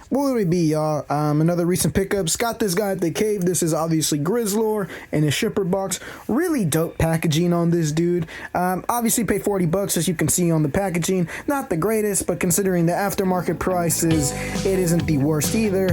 What would it be, y'all? Another recent pickups. Got this guy at the cave. This is obviously Grizzlor in his shipper box. Really dope packaging on this dude. Obviously paid $40 as you can see on the packaging. Not the greatest, but considering the aftermarket prices, it isn't the worst either.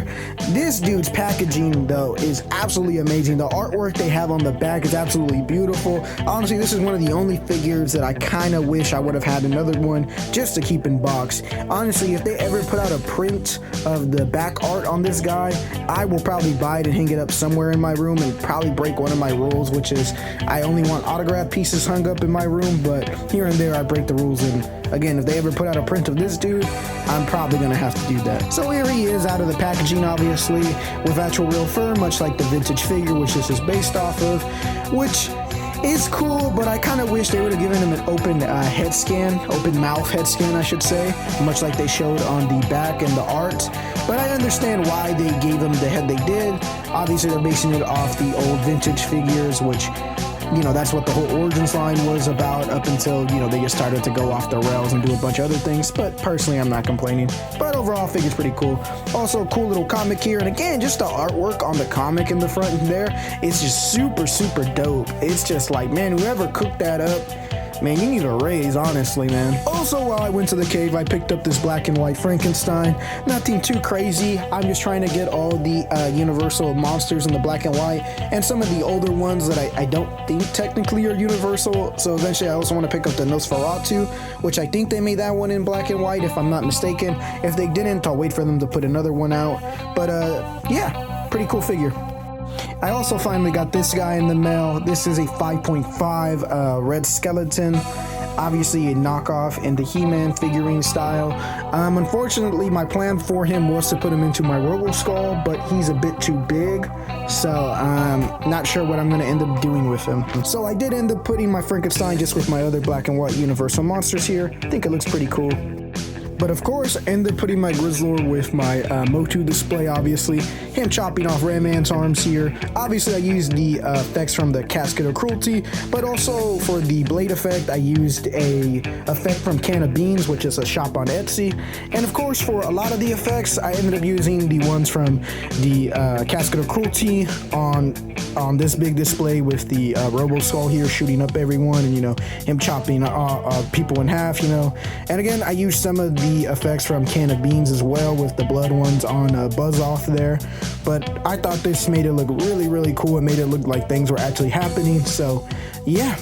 This dude's packaging though is absolutely amazing. The artwork they have on the back is absolutely beautiful. Honestly, this is one of the only figures that I kind of wish I would have had another one just to keep in box. Honestly, if they ever put out a print of the back art on this guy, I will probably buy it and hang it up somewhere in my room and probably break one of my rules, which is I only want autograph pieces hung up in my room, but here and there I break the rules. And again, if they ever put out a print of this dude, I'm probably gonna have to do that. So here he is out of the packaging, obviously with actual real fur, much like the vintage figure which this is based off of, which is cool, but I kind of wish they would have given him an open head scan, open mouth head scan, I should say, much like they showed on the back and the art. But I understand why they gave him the head they did. Obviously, they're basing it off the old vintage figures, which, you know, that's what the whole Origins line was about up until, you know, they just started to go off the rails and do a bunch of other things. But personally, I'm not complaining. But overall, figure's pretty cool. Also, cool little comic here. And again, just the artwork on the comic in the front there, it's just super, super dope. It's just like, man, whoever cooked that up, man, you need a raise, honestly, man. Also, while I went to the cave, I picked up this black and white Frankenstein. Nothing too crazy. I'm just trying to get all the Universal monsters in the black and white, and some of the older ones that I don't think technically are Universal. So eventually, I also want to pick up the Nosferatu, which I think they made that one in black and white, if I'm not mistaken. If they didn't, I'll wait for them to put another one out. But yeah, pretty cool figure. I also finally got this guy in the mail. This is a 5.5 red skeleton, obviously a knockoff in the He-Man figurine style. Unfortunately, my plan for him was to put him into my Roboskull, but he's a bit too big, so I'm not sure what I'm going to end up doing with him. So I did end up putting my Frankenstein just with my other black and white Universal monsters here. I think it looks pretty cool. But of course, I ended up putting my Grizzlor with my Motu display, obviously. Him chopping off Red Man's arms here. Obviously, I used the effects from the Casket of Cruelty, but also for the blade effect, I used a effect from Can of Beans, which is a shop on Etsy. And of course, for a lot of the effects, I ended up using the ones from the Casket of Cruelty on this big display with the Roboskull here shooting up everyone, and, you know, him chopping people in half, you know. And again, I used some of the effects from Can of Beans as well with the blood ones on Buzz Off there. But I thought this made it look really, really cool. It made it look like things were actually happening. So yeah.